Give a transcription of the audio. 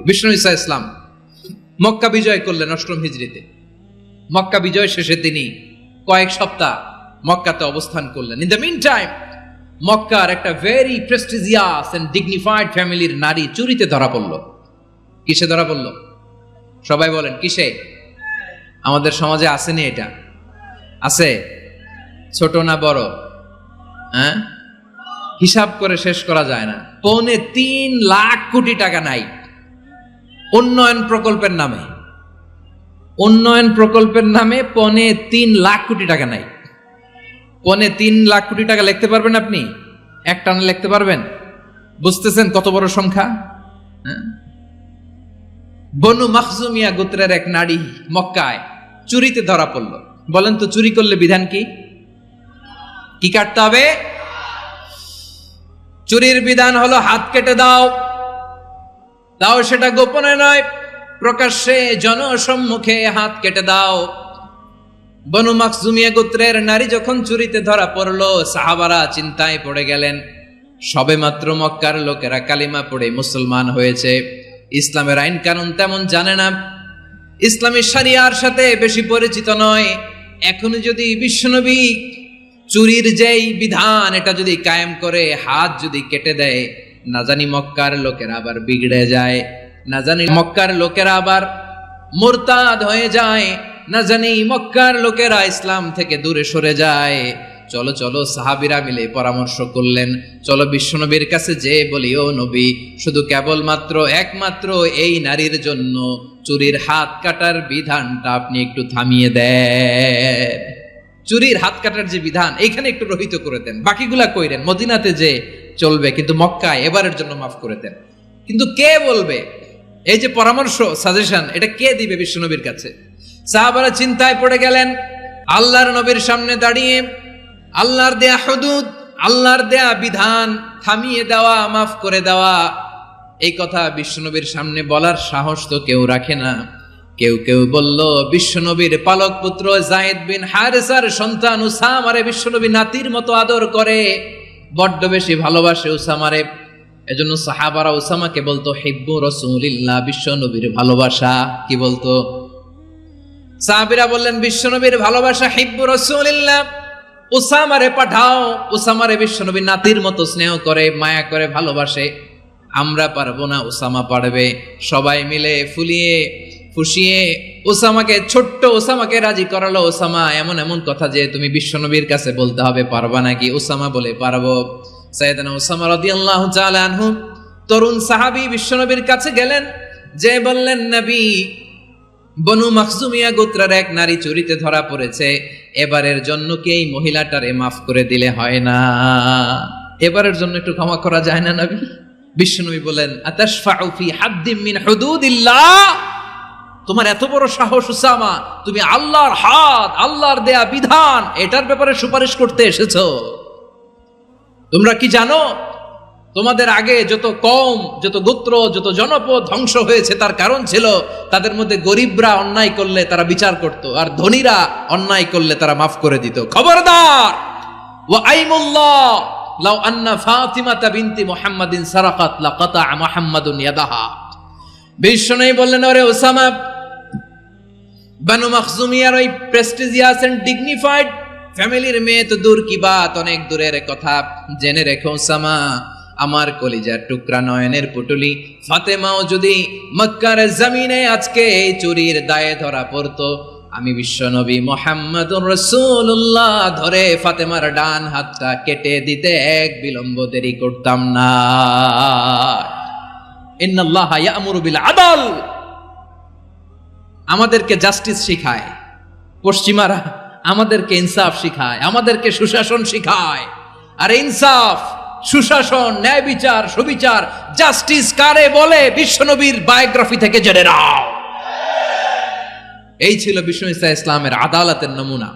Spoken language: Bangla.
বিষ্ণু ঈসা ইসলাম মক্কা বিজয় করলেন ৮ম হিজরিতে। মক্কা বিজয় শেষে তিনি কয়েক সপ্তাহ মক্কাতে অবস্থান করলেন। ইন দ্য মিন টাইম মক্কার একটা ভেরি প্রেস্টিজিয়াস এন্ড ডিগনিফাইড ফ্যামিলির নারী চুরিতে ধরা পড়ল। কিসে ধরা পড়ল? সবাই বলেন কিসে? আমাদের সমাজে আসেনি এটা? আছে? ছোট না বড়? হ্যাঁ, হিসাব করে শেষ করা যায় না। ৩.৫ লাখ কোটি টাকা নাই উন্নয়ন প্রকল্পের নামে। উন্নয়ন প্রকল্পের নামে ৩.৫ লাখ কোটি টাকা নাই। ৩.৫ লাখ কোটি টাকা লিখতে পারবেন আপনি? এক টানে লিখতে পারবেন? বুঝতেছেন কত বড় সংখ্যা? বনু মাখজুমিয়া গোত্রের এক নারী মক্কায় চুরিতে ধরা পড়ল। বলেন তো চুরি করলে বিধান কি? কি কাটতে হবে? চুরির বিধান হলো হাত কেটে দাও। তাও সেটা গোপনে নয়, প্রকাশ্যে জনসম্মুখে হাত কেটে দাও। বনু মাখজুমিয়া গোত্রের নারী যখন চুরিতে ধরা পড়লো, সাহাবারা চিন্তায় পড়ে গেলেন। সবেমাত্র মক্কার লোকেরা কালিমা পড়ে মুসলমান হয়েছে, ইসলামের আইন কানুন তেমন জানে না, ইসলামী শরিয়ার সাথে বেশি পরিচিত নয়। এখন যদি বিশ্বনবী চুরির যেই বিধান এটা যদি কায়েম করে হাত যদি কেটে দেয়, না জানি মক্কার লোকেরা আবার বিগড়ে যায়, না জানি মক্কার লোকেরা আবার মুরতাদ হয়ে যায়, না জানি মক্কার লোকেরা ইসলাম থেকে দূরে সরে যায়। চলো চলো, সাহাবীরা মিলে পরামর্শ করলেন, চলো বিশ্বনবীর কাছে যে বলি, ও নবী, শুধু কেবলমাত্র একমাত্র এই নারীর জন্য চুরির হাত কাটার বিধানটা আপনি একটু থামিয়ে দেন। চুরির হাত কাটার যে বিধান এইখানে একটু রহিত করে দেন, বাকিগুলা কইরেন মদিনাতে যে চলবে, কিন্তু মক্কায় এবারের জন্য মাফ করে দেন। কিন্তু কে বলবে? এই যে পরামর্শ, সাজেশন, এটা কে দিবে বিশ্বনবীর কাছে? সাহাবারা চিন্তায় পড়ে গেলেন। আল্লাহর নবীর সামনে দাঁড়িয়ে আল্লাহর দেয়া হুদুদ, আল্লাহর দেয়া বিধান থামিয়ে দেওয়া, মাফ করে দেওয়া, এই কথা বিশ্বনবীর সামনে বলার সাহস তো কেউ রাখে না। কেউ কেউ বলল, বিশ্বনবীর পালক পুত্র যায়েদ বিন হারেসার সন্তান উসামারে বিশ্বনবী নাতির মতো আদর করে, বড্ড বেশি ভালোবাসে উসামারে। এজন্য সাহাবারা উসামাকে বলতো হিব্বু রাসূলিল্লাহ, বিশ্বনবীর ভালোবাসা। কি বলতো? সাহাবীরা বললেন, বিশ্বনবীর ভালোবাসা হিব্বু রাসূলিল্লাহ, উসামারে পাঠাও। উসামারে বিশ্বনবী নাতির মতো স্নেহ করে, মায়া করে, ভালোবাসে। আমরা পারবো না, উসামা পারবে। সবাই মিলে ফুলিয়ে ফুসিয়ে ওসামাকে, ছোট্ট ওসামাকে রাজি করালো। ওসামা, এমন এমন কথা যে তুমি বিশ্বনবীর কাছে বলতে হবে, পারবা নাকি? ওসামা বলে, পারবো। সাইয়েদনা ওসামা রাদিয়াল্লাহু তাআলা আনহু তরুণ সাহাবী বিশ্বনবীর কাছে গেলেন, যে বললেন, নবী, বনু মাখজুমিয়া গোত্রের এক নারী চুরিতে ধরা পড়েছে, এবারের জন্য কি এই মহিলাটারে মাফ করে দিলে হয় না? এবারের জন্য একটু ক্ষমা করা যায় না নবী? বিশ্বনবী বলেন, আতাশফাউ ফি হাদ্দিম মিন হুদুদিল্লাহ, তোমার এত বড় সাহস উসামা, তুমি আল্লাহর হাত, আল্লাহর দেয়া বিধান, এটার ব্যাপারে সুপারিশ করতে এসেছো? তোমরা কি জানো তোমাদের আগে যত কওম, যত গোত্র, যত জনপদ ধ্বংস হয়েছে তার কারণ ছিল তাদের মধ্যে গরিবরা অন্যায় করলে তারা বিচার করত, আর ধনীরা অন্যায় করলে তারা মাফ করে দিত। খবরদার! ওয়া আইমুল্লাহ লাউ আন্না ফাতিমাতা বিনতি মুহাম্মাদিন সারাকাত লাকাতা মুহাম্মাদুন ইয়াদাহা। বিশ্বনবী বললেন, ওরে ওসামা, বনু মাখজুমিয়ার ওই প্রেস্টিজিয়াস এন্ড ডিগনিফাইড ফ্যামিলির মেয়ে তো দূর কি বাত, অনেক দূরের কথা। জেনে রেখো ওসামা, আমার কলিজার টুকরা, নয়নের পুটুলি ফাতেমাও যদি মক্কার জমিনে আজকে এই চুরির দায়ে ধরা পড়তো, আমি বিশ্বনবী মুহাম্মাদুর রাসূলুল্লাহ ধরে ফাতেমার ডান হাতটা কেটে দিতে এক বিলম্ব দেরি করতাম না। ইন্নাল্লাহা ইয়া'মুরু বিল আদল, আমাদেরকে জাস্টিস শিখায় পশ্চিমারা, আমাদেরকে ইনসাফ শিখায়, আমাদেরকে সুশাসন শিখায়। আর ইনসাফ, সুশাসন, ন্যায় বিচার, সুবিচার, জাস্টিস কারে বলে বিশ্বনবীর বায়োগ্রাফি থেকে জেনে নাও। এই ছিল বিষ্ণু ঈসা ইসলামের আদালতের নমুনা।